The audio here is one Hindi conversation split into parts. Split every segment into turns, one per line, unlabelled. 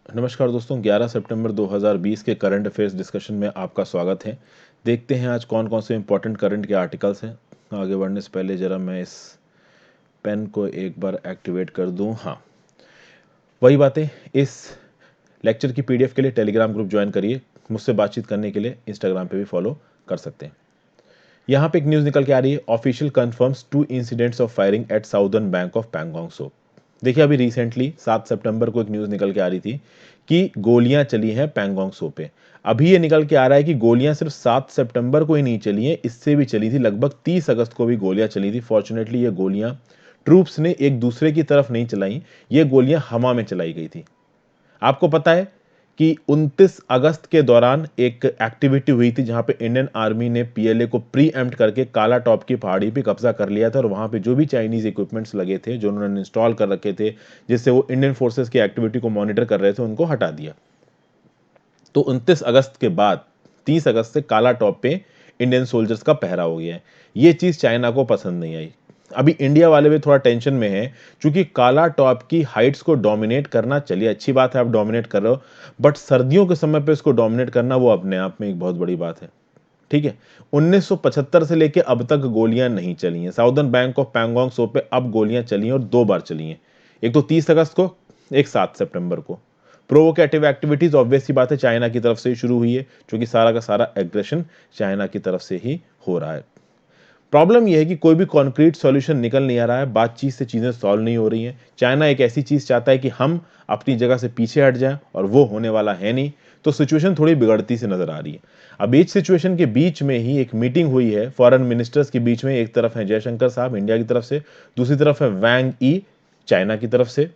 नमस्कार दोस्तों, 11 सितंबर 2020 के करंट अफेयर्स डिस्कशन में आपका स्वागत है। देखते हैं आज कौन कौन से इंपॉर्टेंट करंट के आर्टिकल्स हैं। आगे बढ़ने से पहले ज़रा मैं इस पेन को एक बार एक्टिवेट कर दूं। हाँ, वही बातें। इस लेक्चर की पीडीएफ के लिए टेलीग्राम ग्रुप ज्वाइन करिए। मुझसे बातचीत करने के लिए इंस्टाग्राम पे भी फॉलो कर सकते हैं। यहाँ पे एक न्यूज़ निकल के आ रही है, official confirms 2 incidents of firing at southern bank of Pangong Tso. देखिए, अभी रिसेंटली 7 सितंबर को एक न्यूज़ निकल के आ रही थी कि गोलियां चली हैं पैंगोंग सो पे। अभी ये निकल के आ रहा है कि गोलियां सिर्फ 7 सितंबर को ही नहीं चली हैं, इससे भी चली थी। लगभग 30 अगस्त को भी गोलियां चली थी। फॉर्चुनेटली ये गोलियां ट्रूप्स ने एक दूसरे की तरफ नहीं चलाई, ये गोलियां हवा में चलाई गई थी। आपको पता है कि 29 अगस्त के दौरान एक एक्टिविटी हुई थी जहां पे इंडियन आर्मी ने पीएलए को प्री एम्प्ट करके काला टॉप की पहाड़ी पे कब्जा कर लिया था और वहां पे जो भी चाइनीज इक्विपमेंट्स लगे थे, जो उन्होंने इंस्टॉल कर रखे थे, जिससे वो इंडियन फोर्सेस की एक्टिविटी को मॉनिटर कर रहे थे, उनको हटा दिया। तो 29 अगस्त के बाद 30 अगस्त से काला टॉप पे इंडियन सोल्जर्स का पहरा हो गया है। ये चीज चाइना को पसंद नहीं आई। अभी इंडिया वाले भी थोड़ा टेंशन में है, क्योंकि काला टॉप की हाइट्स को डोमिनेट करना, चलिए अच्छी बात है, आप डोमिनेट कर रहे हो, बट सर्दियों के समय पे इसको डोमिनेट करना वो अपने आप में एक बहुत बड़ी बात है। ठीक है, 1975 से लेके अब तक गोलियां नहीं चली हैं साउदर्न बैंक ऑफ पैंगोंग सो पे। अब गोलियां चली हैं और 2 बार चली हैं, एक तो 30 अगस्त को, एक 7 सितंबर को। प्रोवोकेटिव एक्टिविटीज ऑब्वियस सी बात है चाइना की तरफ से ही शुरू हुई है, क्योंकि सारा का सारा एग्रेशन चाइना की तरफ से ही हो रहा है। प्रॉब्लम यह है कि कोई भी कॉन्क्रीट सॉल्यूशन निकल नहीं आ रहा है, बातचीत से चीजें सॉल्व नहीं हो रही हैं। चाइना एक ऐसी चीज चाहता है कि हम अपनी जगह से पीछे हट जाएं, और वो होने वाला है नहीं। तो सिचुएशन थोड़ी बिगड़ती से नजर आ रही है। अब इस सिचुएशन के बीच में ही एक मीटिंग हुई है फॉरेन मिनिस्टर्स के बीच में। एक तरफ है जयशंकर साहब इंडिया की तरफ से, दूसरी तरफ है वांग ई चाइना की तरफ से।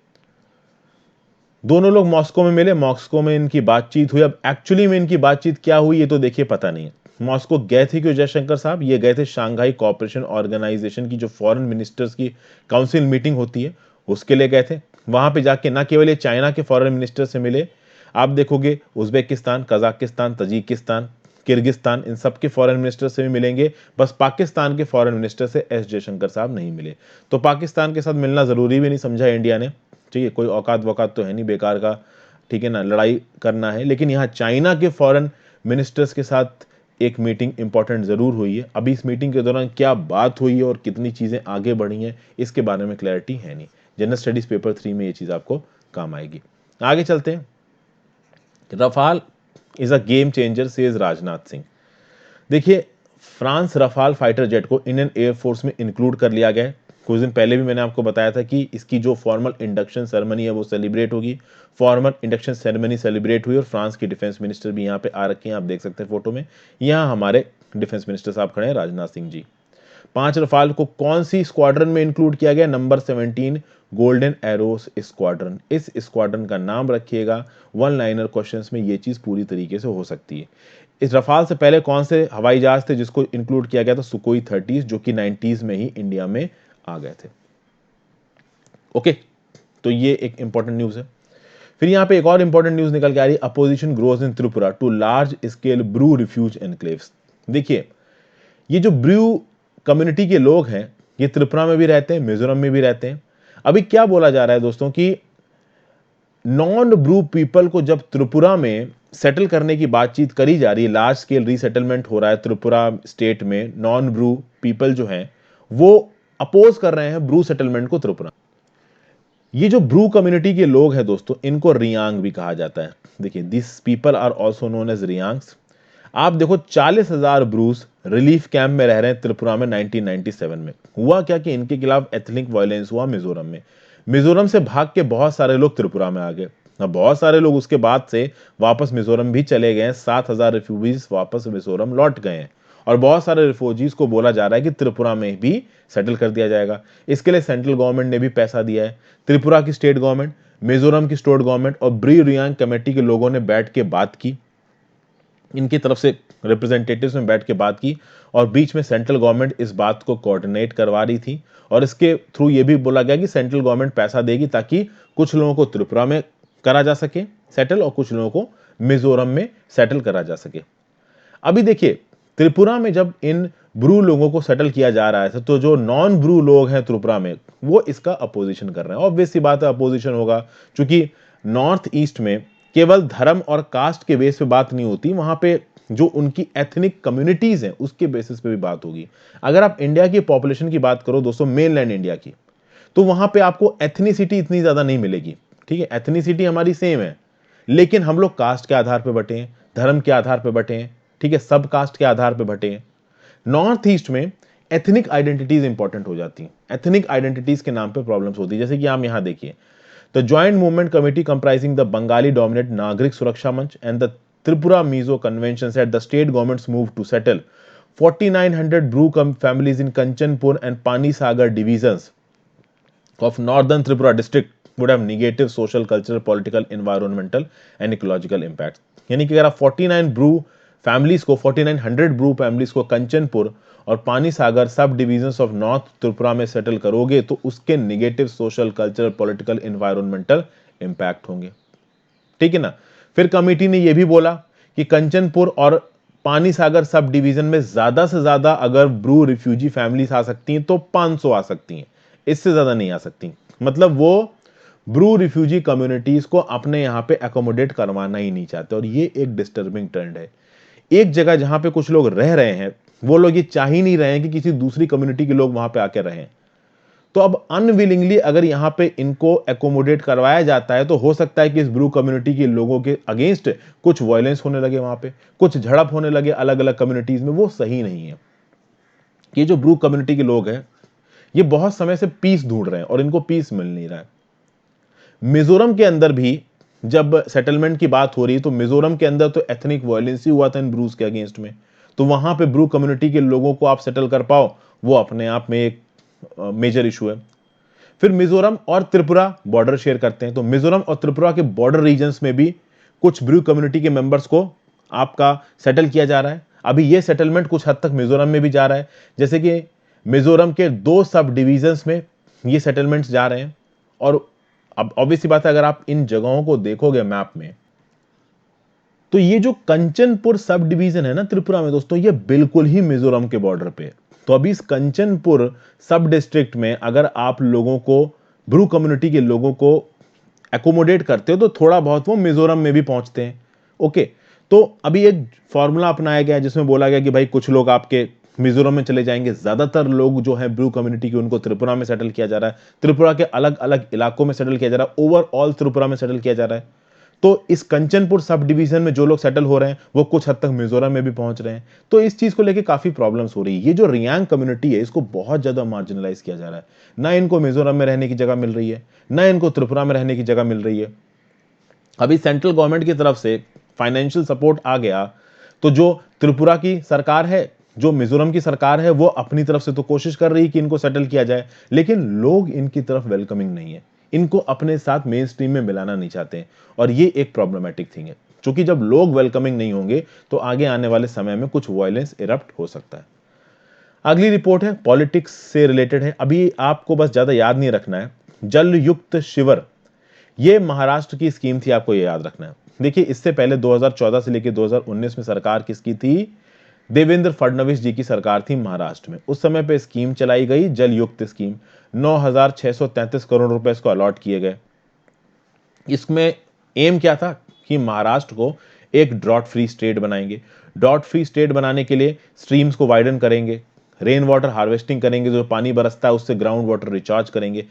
दोनों लोग मॉस्को में मिले, मॉस्को में इनकी बातचीत हुई। अब एक्चुअली में इनकी बातचीत क्या हुई ये तो देखिए पता नहीं है। मॉस्को गए थे क्यों जयशंकर साहब? ये गए थे शांघाई कोऑपरेशन ऑर्गेनाइजेशन की जो फॉरेन मिनिस्टर्स की काउंसिल मीटिंग होती है, उसके लिए गए थे। वहां पे जाके ना केवल ये चाइना के फॉरेन मिनिस्टर से मिले, आप देखोगे उज्बेकिस्तान, कजाकिस्तान, तजिकिस्तान, किर्गिस्तान, इन सब के फॉरेन मिनिस्टर से भी मिलेंगे। बस पाकिस्तान के फॉरेन मिनिस्टर से एस जयशंकर साहब नहीं मिले। तो पाकिस्तान के साथ मिलना जरूरी भी नहीं समझा इंडिया ने। ठीक है, कोई औकात वकात तो है नहीं बेकार का, ठीक है ना, लड़ाई करना है। लेकिन यहाँ चाइना के फॉरेन मिनिस्टर्स के साथ एक मीटिंग इंपॉर्टेंट जरूर हुई है। अभी इस मीटिंग के दौरान क्या बात हुई है और कितनी चीजें आगे बढ़ी हैं, इसके बारे में क्लैरिटी है नहीं। जनरल स्टडीज पेपर 3 में ये चीज आपको काम आएगी। आगे चलते हैं। Rafale is a game changer says Rajnath Singh. देखिए, फ्रांस रफाल फाइटर जेट को इंडियन एयरफोर्स में इंक्लूड कर लिया गया है। कुछ दिन पहले भी मैंने आपको बताया था कि इसकी जो फॉर्मल इंडक्शन सेरेमनी है वो सेलिब्रेट होगी। फॉर्मल इंडक्शन सेरेमनी सेलिब्रेट हुई और फ्रांस के डिफेंस मिनिस्टर भी यहाँ पे आ रखे हैं, आप देख सकते हैं फोटो में। यहाँ हमारे डिफेंस मिनिस्टर साहब खड़े हैं, राजनाथ सिंह जी। 5 रफाल को कौन सी स्क्वाड्रन में इंक्लूड किया गया? Number 17 golden arrows squadron. इस स्क्वाड्रन का नाम रखिएगा, वन लाइनर क्वेश्चंस में ये चीज पूरी तरीके से हो सकती है। इस रफाल से पहले कौन से हवाई जहाज थे जिसको इंक्लूड किया गया था? सुकोई 30, जो कि 90s में ही इंडिया में आ गए थे। ओके, तो ये एक इंपॉर्टेंट न्यूज है। फिर यहां पे एक और इंपॉर्टेंट न्यूज निकल के आ रही है, opposition grows in Tripura to large scale Bru refugee enclaves. देखिए, ये जो ब्रू कम्युनिटी के लोग हैं, ये त्रिपुरा में भी रहते हैं, मिजोरम में भी रहते हैं। अभी क्या बोला जा रहा है दोस्तों कि नॉन ब्रू पीपल को जब त्रिपुरा में सेटल करने की बातचीत करी जा रही है, लार्ज स्केल रीसेटलमेंट हो रहा है त्रिपुरा स्टेट में, नॉन ब्रू पीपल जो हैं वो अपोज कर रहे हैं ब्रू सेटलमेंट को त्रिपुरा। ये जो ब्रू कम्युनिटी के लोग हैं दोस्तों, इनको रियांग भी कहा जाता है। देखिए, this people are also known as Reangs. आप देखो, 40,000 ब्रूस रिलीफ कैंप में रह रहे हैं त्रिपुरा में। 1997 में हुआ क्या कि इनके खिलाफ एथनिक वायलेंस हुआ मिजोरम में। मिजोरम से भाग के बहुत सारे लोग त्रिपुरा में आ गए। अब बहुत सारे लोग उसके बाद से वापस मिजोरम भी चले गए हैं। 7,000 रिफ्यूजीज वापस मिजोरम लौट गए हैं, और बहुत सारे रिफ्यूजीज को बोला जा रहा है कि त्रिपुरा में भी सेटल कर दिया जाएगा। इसके लिए सेंट्रल गवर्नमेंट ने भी पैसा दिया है। त्रिपुरा की स्टेट गवर्नमेंट, मिजोरम की स्टेट गवर्नमेंट और ब्री रियांग कमेटी के लोगों ने बैठ के बात की, इनकी तरफ से रिप्रेजेंटेटिव्स में बैठ के बात की, और बीच में सेंट्रल गवर्नमेंट इस बात को कोऑर्डिनेट करवा रही थी। और इसके थ्रू ये भी बोला गया कि सेंट्रल गवर्नमेंट पैसा देगी ताकि कुछ लोगों को त्रिपुरा में करा जा सके सेटल, और कुछ लोगों को मिजोरम में सेटल करा जा सके। अभी देखिए, त्रिपुरा में जब इन ब्रू लोगों को सेटल किया जा रहा है, तो जो नॉन ब्रू लोग हैं त्रिपुरा में, वो इसका अपोजिशन कर रहे हैं। ऑब्वियस सी बात है, अपोजिशन होगा, क्योंकि नॉर्थ ईस्ट में केवल धर्म और कास्ट के बेस पे बात नहीं होती, वहां पे जो उनकी एथनिक कम्युनिटीज हैं उसके बेसिस पे भी बात होगी। अगर आप इंडिया की पॉपुलेशन की बात करो दोस्तों, मेनलैंड इंडिया की, तो वहां पे आपको एथनिसिटी इतनी ज्यादा नहीं मिलेगी। ठीक है, एथनिसिटी हमारी सेम है, लेकिन हम लोग कास्ट के आधार पे बटे हैं, धर्म के आधार पे बटे हैं, ठीक है, सब कास्ट के आधार पे बटे हैं। नॉर्थ ईस्ट में एथनिक आइडेंटिटीज इंपॉर्टेंट हो जाती हैं, एथनिक आइडेंटिटीज के नाम पे प्रॉब्लम्स होती है। जैसे कि आप यहां देखिए, the joint movement committee comprising the Bengali dominate Nagarik Suraksha Mancha and the Tripura Mizo convention set the state governments move to settle 4900 Bru families in Kanchanpur and Pani Sagar divisions of northern Tripura district would have negative social, cultural, political, environmental and ecological impacts। यानी कि अगर आप 49 ब्रू फैमिलीज को 4900 ब्रू फैमिलीज को कंचनपुर और पानी सागर सब डिविजन्स ऑफ नॉर्थ त्रिपुरा में सेटल करोगे तो उसके negative social, cultural, political, environmental impact होंगे। ठीक है ना। फिर कमेटी ने यह भी बोला कि कंचनपुर और पानी सागर सब डिवीजन में ज्यादा से ज्यादा अगर ब्रू रिफ्यूजी फैमिलीज आ सकती हैं तो 500 आ सकती हैं, इससे ज्यादा नहीं आ सकती। मतलब वो ब्रू रिफ्यूजी कम्युनिटीज को अपने यहां पे एकोमोडेट करवाना ही नहीं चाहते, और ये एक डिस्टर्बिंग ट्रेंड है। एक जगह जहां पे कुछ लोग रह रहे हैं, वो लोग ये चाह ही नहीं रहे हैं कि किसी दूसरी कम्युनिटी के लोग वहां पे आके रहें। तो अब अनविलिंगली अगर यहां पे इनको एकोमोडेट करवाया जाता है तो हो सकता है कि इस ब्रू कम्युनिटी के लोगों के अगेंस्ट कुछ वायलेंस होने लगे, वहां पे कुछ झड़प होने लगे अलग अलग कम्युनिटीज में। वो सही नहीं है। ये जो ब्रू कम्युनिटी के लोग हैं, ये बहुत समय से पीस ढूंढ रहे हैं और इनको पीस मिल नहीं रहा है। मिजोरम के अंदर भी जब सेटलमेंट की बात हो रही है तो मिजोरम के अंदर तो एथनिक वायलेंस ही हुआ था इन ब्रूज के अगेंस्ट में। तो वहां पे ब्रू कम्युनिटी के लोगों को आप सेटल कर पाओ, वो अपने आप में एक मेजर इशू है। फिर मिजोरम और त्रिपुरा बॉर्डर शेयर करते हैं, तो मिजोरम और त्रिपुरा के बॉर्डर रीजन्स में भी कुछ ब्रू कम्युनिटी के मेंबर्स को आपका सेटल किया जा रहा है। अभी ये सेटलमेंट कुछ हद तक मिजोरम में भी जा रहा है, जैसे कि मिजोरम के 2 सब डिविजन्स में ये सेटलमेंट्स जा रहे हैं। और अब ऑब्वियस सी बात है, अगर आप इन जगहों को देखोगे मैप में, तो ये जो कंचनपुर सब डिवीजन है ना त्रिपुरा में दोस्तों, ये बिल्कुल ही मिजोरम के बॉर्डर पे। तो अभी इस कंचनपुर सब डिस्ट्रिक्ट में अगर आप लोगों को, ब्रू कम्युनिटी के लोगों को एकोमोडेट करते हो तो थोड़ा बहुत वो मिजोरम में भी पहुंचते हैं। ओके, तो अभी एक फॉर्मूला अपनाया गया है जिसमें बोला गया कि भाई कुछ लोग आपके मिजोरम में चले जाएंगे, ज्यादातर लोग जो हैं ब्रू कम्युनिटी के उनको त्रिपुरा में सेटल किया जा रहा है, त्रिपुरा के अलग अलग इलाकों में सेटल किया जा रहा है, ओवरऑल त्रिपुरा में सेटल किया जा रहा है। तो इस कंचनपुर सब डिवीजन में जो लोग सेटल हो रहे हैं वो कुछ हद तक मिजोरम में भी पहुंच रहे हैं। तो इस चीज को लेके काफी प्रॉब्लम्स हो रही है। ये जो रियांग कम्युनिटी है इसको बहुत ज्यादा मार्जिनलाइज किया जा रहा है, ना इनको मिजोरम में रहने की जगह मिल रही है, ना इनको त्रिपुरा में रहने की जगह मिल रही है। अभी सेंट्रल गवर्नमेंट की तरफ से फाइनेंशियल सपोर्ट आ गया, तो जो त्रिपुरा की सरकार है, जो मिजोरम की सरकार है, वो अपनी तरफ से तो कोशिश कर रही है कि इनको सेटल किया जाए, लेकिन लोग इनकी तरफ वेलकमिंग नहीं है, इनको अपने साथ मेन स्ट्रीम में मिलाना नहीं चाहते। और ये एक प्रॉब्लमेटिक थिंग है, क्योंकि जब लोग वेलकमिंग नहीं होंगे तो आगे आने वाले समय में कुछ वायलेंस इरप्ट हो सकता है। अगली रिपोर्ट है पॉलिटिक्स से रिलेटेड है। अभी आपको बस ज्यादा याद नहीं रखना है, जल युक्त शिविर, ये महाराष्ट्र की स्कीम थी, आपको ये याद रखना है। देखिए, इससे पहले 2014 से लेकर 2019 में सरकार किसकी थी? देवेंद्र फडणवीस जी की सरकार थी महाराष्ट्र में। उस समय पे स्कीम चलाई गई, जल युक्त स्कीम। 9,633 करोड़ रुपए इसको अलॉट किए गए। इसमें एम क्या था कि महाराष्ट्र को एक ड्रॉट फ्री स्टेट बनाएंगे। ड्रॉट फ्री स्टेट बनाने के लिए स्ट्रीम्स को वाइडन करेंगे, रेन वाटर हार्वेस्टिंग करेंगे, जो पानी बरसता है उससे ग्राउंड वाटर रिचार्ज करेंगे,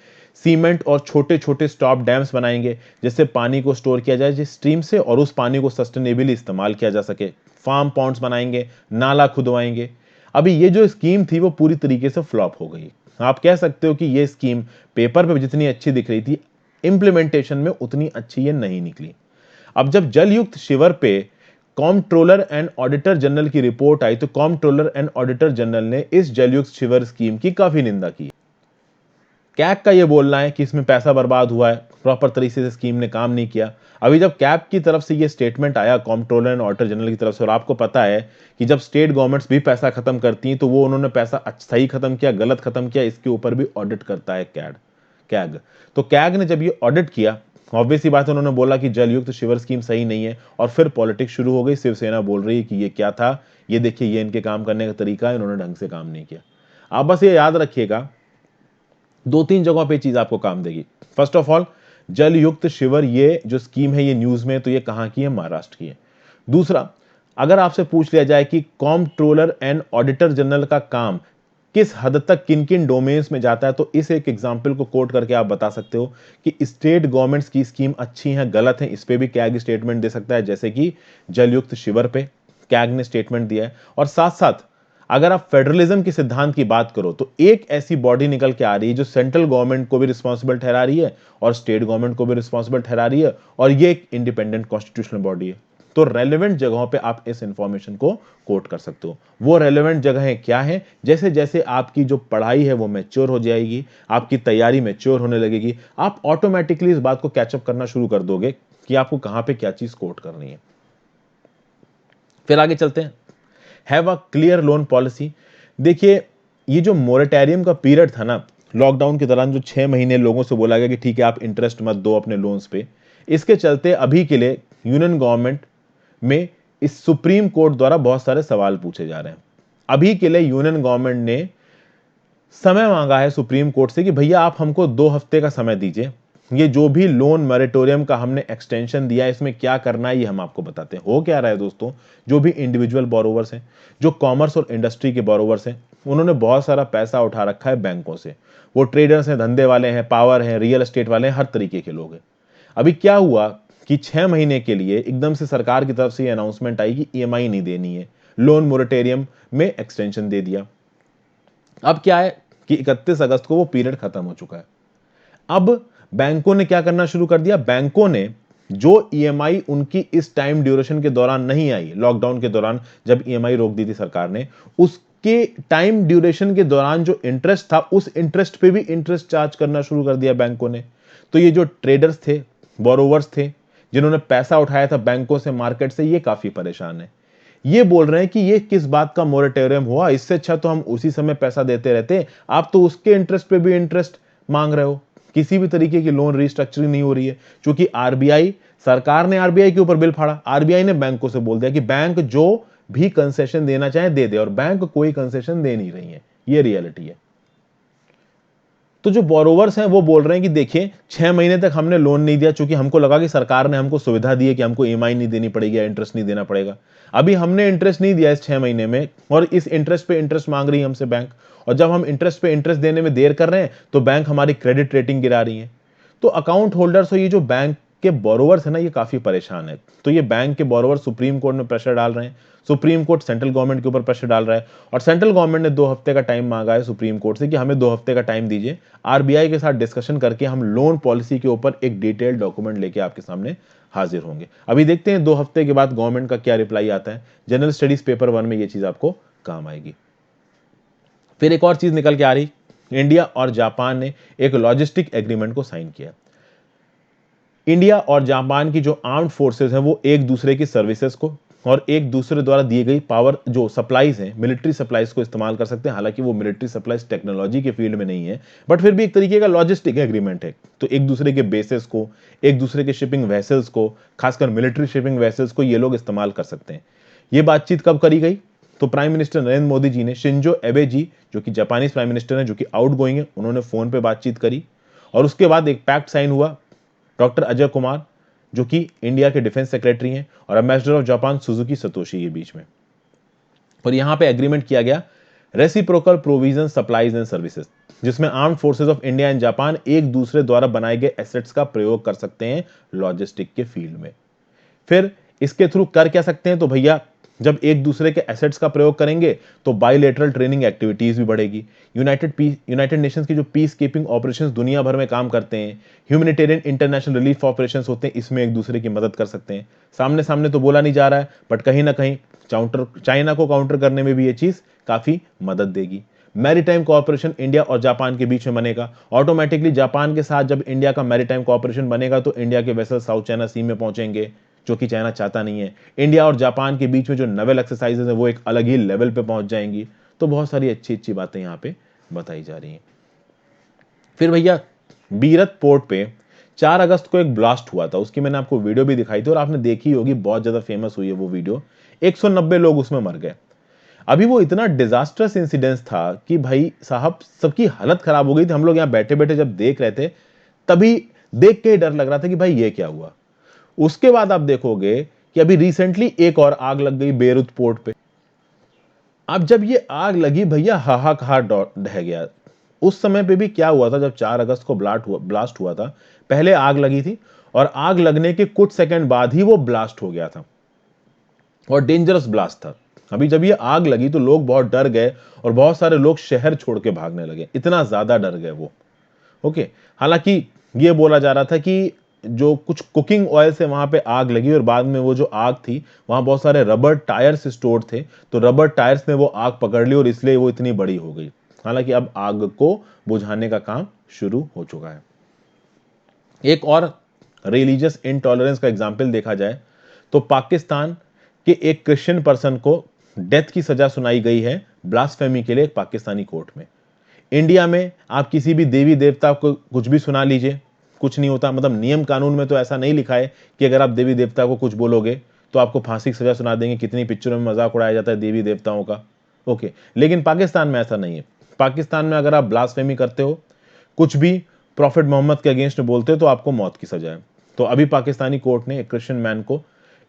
सीमेंट और छोटे छोटे स्टॉप डैम्स बनाएंगे जिससे पानी को स्टोर किया जाए जिस स्ट्रीम से, और उस पानी को सस्टेनेबली इस्तेमाल किया जा सके। फार्म पॉन्ड्स बनाएंगे, नाला खुदवाएंगे। अभी ये जो स्कीम थी वो पूरी तरीके से फ्लॉप हो गई। आप कह सकते हो कि ये स्कीम पेपर पे जितनी अच्छी दिख रही थी, इंप्लीमेंटेशन में उतनी अच्छी ये नहीं निकली। अब जब जल युक्त शिविर पे कॉम्प्ट्रोलर एंड ऑडिटर जनरल की रिपोर्ट आई तो कॉम्प्ट्रोलर एंड ऑडिटर जनरल ने इस जल युक्त शिविर स्कीम की काफी निंदा की। कैग का ये बोलना है कि इसमें पैसा बर्बाद हुआ है, प्रॉपर तरीके से स्कीम ने काम नहीं किया। अभी जब कैग की तरफ से ये स्टेटमेंट आया कॉम्प्ट्रोलर एंड ऑडिटर जनरल की तरफ से, और आपको पता है कि जब स्टेट गवर्नमेंट्स भी पैसा खत्म करती हैं तो वो उन्होंने पैसा सही खत्म किया, गलत खत्म किया, इसके ऊपर भी ऑडिट करता है कैग। तो कैग ने जब ये ऑडिट किया, ऑब्वियस ही बात है, उन्होंने बोला कि जल युक्त शिविर स्कीम सही नहीं है, और फिर पॉलिटिक्स शुरू हो गई। शिवसेना बोल रही है कि ये क्या था, ये देखिए ये इनके काम करने का तरीका है, इन्होंने ढंग से काम नहीं किया। आप बस ये याद रखिएगा, 2-3 जगहों पे चीज आपको काम देगी। फर्स्ट ऑफ ऑल, जल युक्त शिविर ये जो स्कीम है ये न्यूज में, तो ये कहां की है? महाराष्ट्र की है। दूसरा, अगर आपसे पूछ लिया जाए कि कॉम्प्ट्रोलर एंड ऑडिटर जनरल का काम किस हद तक किन किन डोमेन्स में जाता है, तो इस एक एग्जाम्पल को कोट करके आप बता सकते हो कि स्टेट गवर्नमेंट्स की स्कीम अच्छी है, गलत है, इस पे भी कैग स्टेटमेंट दे सकता है, जैसे कि जलयुक्त शिविर पे कैग ने स्टेटमेंट दिया है। और साथ साथ अगर आप फेडरलिज्म के सिद्धांत की बात करो तो एक ऐसी बॉडी निकल के आ रही है जो सेंट्रल गवर्नमेंट को भी रिस्पॉन्सिबल ठहरा रही है और स्टेट गवर्नमेंट को भी रिस्पॉन्सिबल ठहरा रही है, और ये एक इंडिपेंडेंट कॉन्स्टिट्यूशनल बॉडी है। तो रेलेवेंट जगहों पे आप इस इंफॉर्मेशन को कोट कर सकते हो। वो रेलेवेंट जगहें क्या है? जैसे जैसे आपकी जो पढ़ाई है वो मैच्योर हो जाएगी, आपकी तैयारी मैच्योर होने लगेगी, आप ऑटोमेटिकली इस बात को कैचअप करना शुरू कर दोगे कि आपको कहां पे क्या चीज कोट करनी है। फिर आगे चलते हैं। Have a clear loan policy. देखिए, ये जो मोरेटोरियम का पीरियड था ना लॉकडाउन के दौरान, जो 6 महीने लोगों से बोला गया कि ठीक है आप इंटरेस्ट मत दो अपने लोन्स पे, इसके चलते अभी के लिए यूनियन गवर्नमेंट में इस सुप्रीम कोर्ट द्वारा बहुत सारे सवाल पूछे जा रहे हैं। अभी के लिए यूनियन गवर्नमेंट ने समय मांगा है सुप्रीम कोर्ट से कि भैया आप हमको 2 हफ्ते का समय दीजिए, ये जो भी लोन मॉरेटोरियम का हमने एक्सटेंशन दिया है इसमें क्या करना है ये हम आपको बताते हैं। हो क्या रहा है दोस्तों, जो भी इंडिविजुअल बोरोवर्स हैं, जो कॉमर्स और इंडस्ट्री के बोरोवर्स हैं, उन्होंने बहुत सारा पैसा उठा रखा है बैंकों से। वो ट्रेडर्स हैं, धंधे वाले हैं, पावर हैं, रियल एस्टेट वाले हैं, हर तरीके के लोग हैं। अभी क्या हुआ कि 6 महीने के लिए एकदम से सरकार की तरफ से ये अनाउंसमेंट आई कि ईएमआई नहीं देनी है, लोन मोरेटोरियम में एक्सटेंशन दे दिया। अब क्या है कि 31 अगस्त को वो पीरियड खत्म हो चुका है। अब बैंकों ने क्या करना शुरू कर दिया? बैंकों ने जो ईएमआई उनकी इस टाइम ड्यूरेशन के दौरान नहीं आई, लॉकडाउन के दौरान जब ईएमआई रोक दी थी सरकार ने, उसके टाइम ड्यूरेशन के दौरान जो इंटरेस्ट था उस इंटरेस्ट पे भी इंटरेस्ट चार्ज करना शुरू कर दिया बैंकों ने। तो ये जो ट्रेडर्स थे, बोरोवर्स थे, जिन्होंने पैसा उठाया था बैंकों से, मार्केट से, ये काफी परेशान है। ये बोल रहे हैं कि ये किस बात का मोरेटोरियम हुआ, इससे अच्छा तो हम उसी समय पैसा देते रहते, आप तो उसके इंटरेस्ट पे भी इंटरेस्ट मांग रहे हो। किसी भी तरीके की लोन रिस्ट्रक्चरिंग नहीं हो रही है, क्योंकि आरबीआई, सरकार ने आरबीआई के ऊपर बिल फाड़ा। आरबीआई ने बैंकों से बोल दिया कि बैंक जो भी कंसेशन देना चाहे दे दे, और बैंक कोई कंसेशन दे नहीं रही है। ये रियलिटी है। तो जो बोरोवर्स हैं वो बोल रहे हैं कि देखिए 6 महीने तक हमने लोन नहीं दिया, क्योंकि हमको लगा कि सरकार ने हमको सुविधा दी है कि हमको ईएमआई नहीं देनी पड़ेगी या इंटरेस्ट नहीं देना पड़ेगा। अभी हमने इंटरेस्ट नहीं दिया इस 6 महीने में, और इस इंटरेस्ट पे इंटरेस्ट मांग रही है हमसे बैंक, और जब हम इंटरेस्ट पे इंटरेस्ट देने में देर कर रहे हैं तो बैंक हमारी क्रेडिट रेटिंग गिरा रही है। तो अकाउंट होल्डर्स और ये जो बैंक के बोरोवर्स है ना, ये काफी परेशान है। तो ये बैंक के बोरोवर सुप्रीम कोर्ट में प्रेशर डाल रहे हैं, सुप्रीम कोर्ट सेंट्रल गवर्नमेंट के ऊपर प्रेशर डाल रहा है, और सेंट्रल गवर्नमेंट ने 2 हफ्ते का टाइम मांगा है सुप्रीम कोर्ट से कि हमें 2 हफ्ते का टाइम दीजिए, आरबीआई के साथ डिस्कशन करके हम लोन पॉलिसी के ऊपर एक डिटेल्ड डॉक्यूमेंट लेके आपके सामने हाजिर होंगे। अभी देखते हैं 2 हफ्ते के बाद गवर्नमेंट का क्या रिप्लाई आता है। जनरल स्टडीज पेपर 1 में ये चीज आपको काम आएगी। फिर एक और चीज निकल के आ रही, इंडिया और जापान ने एक लॉजिस्टिक एग्रीमेंट को साइन किया। इंडिया और जापान की जो आर्म्ड फोर्सेस हैं वो एक दूसरे की सर्विसेज को और एक दूसरे द्वारा दी गई पावर जो सप्लाईज हैं, मिलिट्री सप्लाईज को इस्तेमाल कर सकते हैं। हालांकि वो मिलिट्री सप्लाईज टेक्नोलॉजी के फील्ड में नहीं है, बट फिर भी एक तरीके का लॉजिस्टिक एग्रीमेंट है। तो एक दूसरे के बेसेस को, एक दूसरे के शिपिंग वेसल्स को, खासकर मिलिट्री शिपिंग वेसल्स को ये लोग इस्तेमाल कर सकते हैं। ये बातचीत कब करी गई? तो प्राइम मिनिस्टर नरेंद्र मोदी जी ने शिंजो एबे जी, जो कि जापानीज प्राइम मिनिस्टर हैं, जो कि आउट गोइंग है, उन्होंने फोन पे बातचीत करी, और उसके बाद एक पैक्ट साइन हुआ। डॉक्टर अजय कुमार, जो कि इंडिया के डिफेंस सेक्रेटरी हैं, और ambassador of Japan Suzuki Satoshi के बीच में, और यहां पे एग्रीमेंट किया गया reciprocal provision supplies and services, जिसमें armed forces of India and Japan एक दूसरे द्वारा बनाए गए एसेट्स का प्रयोग कर सकते हैं लॉजिस्टिक के फील्ड में। फिर इसके थ्रू कर क्या सकते हैं? तो भैया जब एक दूसरे के एसेट्स का प्रयोग करेंगे तो बायलैटरल ट्रेनिंग एक्टिविटीज भी बढ़ेगी। यूनाइटेड नेशंस की जो पीस कीपिंग ऑपरेशंस दुनिया भर में काम करते हैं, ह्यूमैनिटेरियन इंटरनेशनल रिलीफ ऑपरेशंस होते हैं, इसमें एक दूसरे की मदद कर सकते हैं। सामने सामने तो बोला नहीं जा रहा है, बट कहीं ना कहीं चाइना को काउंटर करने में भी ये चीज काफी मदद देगी। मैरीटाइम कोऑपरेशन इंडिया और जापान के बीच में बनेगा। ऑटोमेटिकली जापान के साथ जब इंडिया का मैरीटाइम कोऑपरेशन बनेगा तो इंडिया के वेसल साउथ चाइना सी में पहुंचेंगे, जो कि चाइना चाहता नहीं है। इंडिया और जापान के बीच में जो नवेल एक्सरसाइजेज है वो एक अलग ही लेवल पे पहुंच जाएंगी। तो बहुत सारी अच्छी अच्छी बातें यहां पे बताई जा रही हैं। फिर भैया बीरत पोर्ट पे 4 अगस्त को एक ब्लास्ट हुआ था, उसकी मैंने आपको वीडियो भी दिखाई थी और आपने देखी होगी, बहुत ज्यादा फेमस हुई है वो वीडियो। 190 लोग उसमें मर गए। अभी वो इतना डिजास्टर्स इंसिडेंस था कि भाई साहब सबकी हालत खराब हो गई थी। हम लोग यहाँ बैठे बैठे जब देख रहे थे, तभी देख के ही डर लग रहा था कि भाई ये क्या हुआ। उसके बाद आप देखोगे कि अभी रिसेंटली एक और आग लग गई बेरूत पोर्ट पे। अब जब ये आग लगी भैया हाहाकार ढह गया। उस समय पे भी क्या हुआ था, जब 4 अगस्त को ब्लास्ट हुआ था, पहले आग लगी थी और आग लगने के कुछ सेकंड बाद ही वो ब्लास्ट हो गया था और डेंजरस ब्लास्ट था। अभी जब ये आग लगी तो लोग बहुत डर गए और बहुत सारे लोग शहर छोड़ के भागने लगे, इतना ज्यादा डर गए वो। ओके, हालांकि ये बोला जा रहा था कि जो कुछ कुकिंग ऑयल से वहां पे आग लगी और बाद में वो जो आग थी वहां बहुत सारे रबर टायर्स स्टोर थे, तो रबर टायर्स ने वो आग पकड़ ली और इसलिए वो इतनी बड़ी हो गई। हालांकि अब आग को बुझाने का काम शुरू हो चुका है। एक और रिलीजियस इनटॉलरेंस का एग्जाम्पल देखा जाए तो पाकिस्तान के एक क्रिश्चियन पर्सन को डेथ की सजा सुनाई गई है ब्लास्फेमी के लिए एक पाकिस्तानी कोर्ट में। इंडिया में आप किसी भी देवी देवता को कुछ भी सुना लीजिए, कुछ नहीं होता। मतलब नियम कानून में तो ऐसा नहीं लिखा है कि अगर आप देवी देवता को कुछ बोलोगे तो आपको फांसी की सजा सुना देंगे। कितनी पिक्चरों में मजाक उड़ाया जाता है देवी देवताओं का। ओके, लेकिन पाकिस्तान में ऐसा नहीं है। पाकिस्तान में अगर आप ब्लास्फेमी करते हो, कुछ भी प्रॉफिट मोहम्मद के अगेंस्ट बोलते हो, तो आपको मौत की सजा है। तो अभी पाकिस्तानी कोर्ट ने एक क्रिश्चियन मैन को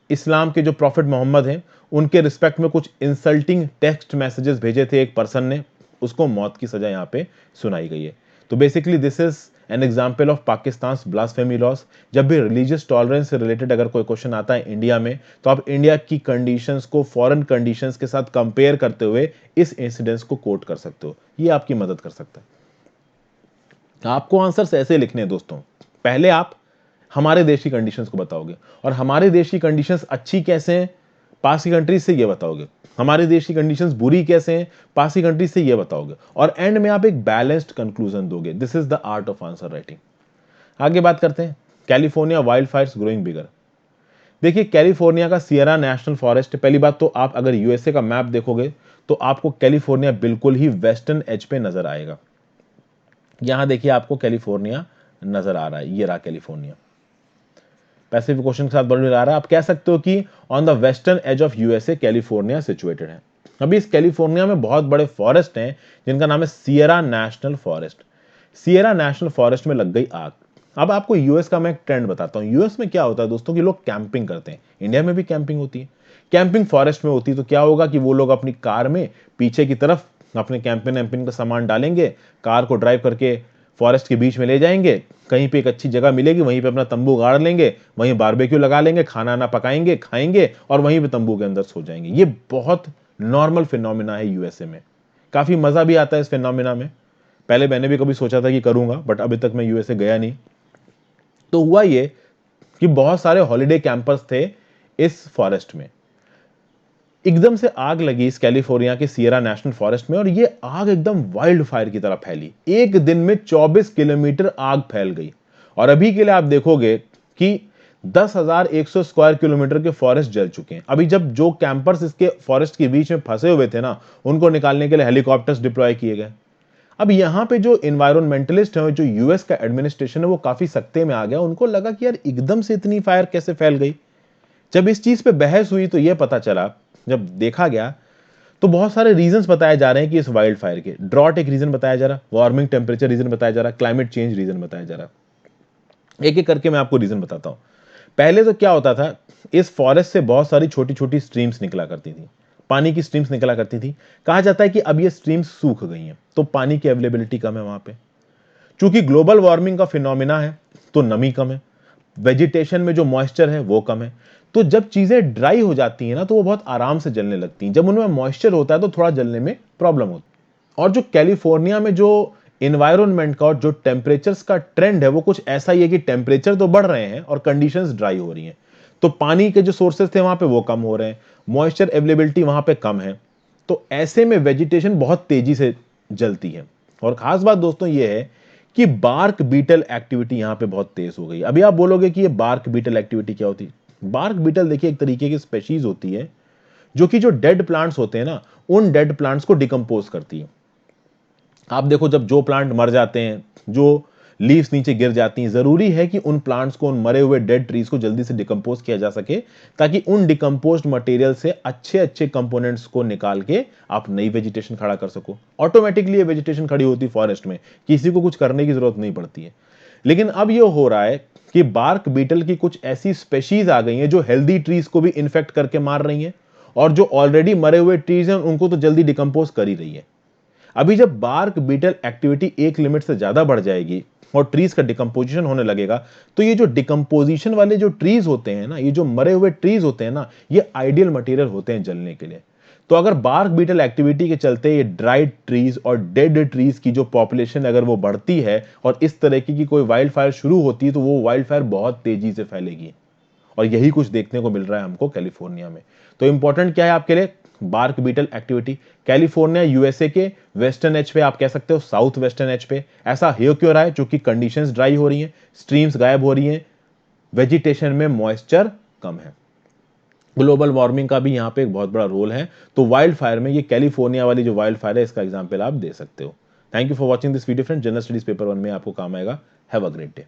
इस्लाम के जो प्रॉफिट मोहम्मद हैं उनके रिस्पेक्ट में कुछ इंसल्टिंग टेक्स्ट मैसेजेस भेजे थे एक पर्सन ने, उसको मौत की सजा यहां पे सुनाई गई है। तो basically this is an example of Pakistan blasphemy loss. जब भी रिलीजियस टॉलरेंस से रिलेटेड अगर कोई क्वेश्चन आता है इंडिया में, तो आप इंडिया की कंडीशंस को फॉरेन कंडीशंस के साथ कंपेयर करते हुए इस इंसिडेंस को कोट कर सकते हो। ये आपकी मदद कर सकता है। आपको आंसर्स ऐसे लिखने हैं दोस्तों, पहले आप हमारे देश की कंडीशंस को बताओगे और हमारे देश की कंडीशंस अच्छी कैसे हैं पास की कंट्रीज से ये बताओगे, हमारे देश की कंडीशंस बुरी कैसे हैं पास की कंट्रीज से ये बताओगे, और एंड में आप एक बैलेंस्ड कंक्लूजन दोगे। This is the art of answer writing. आगे बात करते हैं कैलिफोर्निया वाइल्ड फायर्स ग्रोइंग बिगर। देखिए कैलिफोर्निया का सियरा नेशनल फॉरेस्ट, पहली बात तो आप अगर यूएसए का मैप देखोगे तो आपको कैलिफोर्निया बिल्कुल ही वेस्टर्न एज पे नजर आएगा। यहां देखिए आपको कैलिफोर्निया नजर आ रहा है, ये रहा कैलिफोर्निया, पैसिफिक ओशन के साथ बॉर्डर आ रहा है। आप कह सकते हो कि on the western edge of USA California situated है। अभी इस कैलिफोर्निया में बहुत बड़े फॉरेस्ट हैं जिनका नाम है Sierra national forest. Sierra national forest में लग गई आग। अब आपको यूएस का मैं एक ट्रेंड बताता हूं। यूएस में क्या होता है दोस्तों कि लोग कैंपिंग करते हैं, इंडिया में भी कैंपिंग होती है, कैंपिंग फॉरेस्ट में होती है। तो क्या होगा कि वो लोग अपनी कार में पीछे की तरफ अपने कैंपिंग वैम्पिंग का सामान डालेंगे, कार को ड्राइव करके फॉरेस्ट के बीच में ले जाएंगे, कहीं पे एक अच्छी जगह मिलेगी वहीं पे अपना तंबू गाड़ लेंगे, वहीं बारबेक्यू लगा लेंगे, खाना ना पकाएंगे, खाएंगे और वहीं पे तंबू के अंदर सो जाएंगे। ये बहुत नॉर्मल फिनोमिना है यूएसए में, काफी मजा भी आता है इस फिनोमिना में। पहले मैंने भी कभी सोचा था कि करूंगा, बट अभी तक मैं यूएसए गया नहीं। तो हुआ ये कि बहुत सारे हॉलिडे कैंपर्स थे इस फॉरेस्ट में। एकदम से आग लगी इस कैलिफोर्निया के सियरा नेशनल फॉरेस्ट में और ये आग एकदम वाइल्ड फायर की तरह फैली। एक दिन में 24 किलोमीटर आग फैल गई और अभी के लिए आप देखोगे कि 10,100 स्क्वायर किलोमीटर के फॉरेस्ट जल चुके हैं। अभी जब जो कैंपर्स इसके फॉरेस्ट के बीच में फंसे हुए थे ना, उनको निकालने के लिए हेलीकॉप्टर्स डिप्लॉय किए गए। अब यहां पे जो इन्वायरमेंटलिस्ट है, जो यूएस का एडमिनिस्ट्रेशन है, वो काफी सख्ते में आ गया। उनको लगा कि यार एकदम से इतनी फायर कैसे फैल गई। जब इस चीज पे बहस हुई तो यह पता चला, जब देखा गया तो बहुत सारे रीजंस बताए जा रहे हैं कि इस वाइल्ड फायर के। ड्रॉट एक रीजन बताया जा रहा, वार्मिंग टेम्परेचर रीजन बताया जा रहा, क्लाइमेट चेंज रीजन बताया जा रहा। एक एक करके मैं आपको रीजन बताता हूं। पहले तो क्या होता था, इस फॉरेस्ट से बहुत सारी छोटी छोटी स्ट्रीम्स निकला करती थी, पानी की स्ट्रीम्स निकला करती थी। कहा जाता है कि अब ये स्ट्रीम्स सूख गई हैं, तो पानी की अवेलेबिलिटी कम है वहां पे। चूंकि ग्लोबल वार्मिंग का फिनोमिना है तो नमी कम है, वेजिटेशन में जो मॉइस्चर है वो कम है। तो जब चीजें ड्राई हो जाती हैं ना तो वो बहुत आराम से जलने लगती हैं। जब उनमें मॉइस्चर होता है तो थोड़ा जलने में प्रॉब्लम होती है। और जो कैलिफोर्निया में जो इन्वायरमेंट का और जो टेम्परेचर्स का ट्रेंड है वो कुछ ऐसा ही है कि टेम्परेचर तो बढ़ रहे हैं और कंडीशंस ड्राई हो रही हैं। तो पानी के जो सोर्सेस थे वहां पे वो कम हो रहे हैं, मॉइस्चर अवेलेबिलिटी वहां पे कम है। तो ऐसे में वेजिटेशन बहुत तेजी से जलती है। और खास बात दोस्तों ये है कि बार्क बीटल एक्टिविटी यहां पे बहुत तेज हो गई। अभी आप बोलोगे कि ये बार्क बीटल एक्टिविटी क्या होती है। बार्क बीटल देखिए एक तरीके की स्पेशीज होती है जो कि जो डेड प्लांट्स होते हैं ना, उन डेड प्लांट्स को डिकम्पोज करती है। आप देखो जब जो प्लांट मर जाते हैं, जो लीव्स नीचे गिर जाती हैं, जरूरी है कि उन प्लांट्स को, उन मरे हुए डेड ट्रीज को जल्दी से डिकम्पोज किया जा सके, ताकि उन डिकम्पोज्ड मटेरियल से अच्छे अच्छे कंपोनेंट्स को निकाल के आप नई वेजिटेशन खड़ा कर सको। ऑटोमेटिकली ये वेजिटेशन खड़ी होती फॉरेस्ट में, किसी को कुछ करने की जरूरत नहीं पड़ती है। लेकिन अब ये हो रहा है कि बार्क बीटल की कुछ ऐसी स्पेशीज आ गई हैं जो हेल्दी ट्रीज को भी इन्फेक्ट करके मार रही हैं, और जो ऑलरेडी मरे हुए ट्रीज हैं उनको तो जल्दी डिकम्पोज कर ही रही है। अभी जब बार्क बीटल एक्टिविटी एक लिमिट से ज्यादा बढ़ जाएगी और ट्रीज का डिकम्पोजिशन होने लगेगा, तो ये जो डिकम्पोजिशन वाले जो ट्रीज होते हैं ना, ये जो मरे हुए ट्रीज होते हैं ना, ये आइडियल मटेरियल होते हैं जलने के लिए। तो अगर बार्क बीटल एक्टिविटी के चलते ये ड्राइड ट्रीज और डेड ट्रीज की जो पॉपुलेशन अगर वो बढ़ती है और इस तरीके की कोई वाइल्ड फायर शुरू होती है, तो वो वाइल्ड फायर बहुत तेजी से फैलेगी। और यही कुछ देखने को मिल रहा है हमको कैलिफोर्निया में। तो इंपॉर्टेंट क्या है आपके लिए? Bark beetle activity. California USA के वेस्टर्न एज पे, आप कह सकते हो साउथ वेस्टर्न एज पे ऐसा हो क्यों रहा है? क्योंकि कंडीशंस ड्राई हो रही हैं, स्ट्रीम्स गायब हो रही हैं, वेजिटेशन में मॉइस्चर कम है। ग्लोबल वार्मिंग का भी यहाँ पे एक बहुत बड़ा रोल है। तो वाइल्ड फायर में ये कैलिफोर्निया वाली जो वाइल्ड फायर है, इसका एग्जाम्पल आप दे सकते हो। Thank you for watching this video friend. General studies paper 1 में आपको काम आएगा। Have a great day.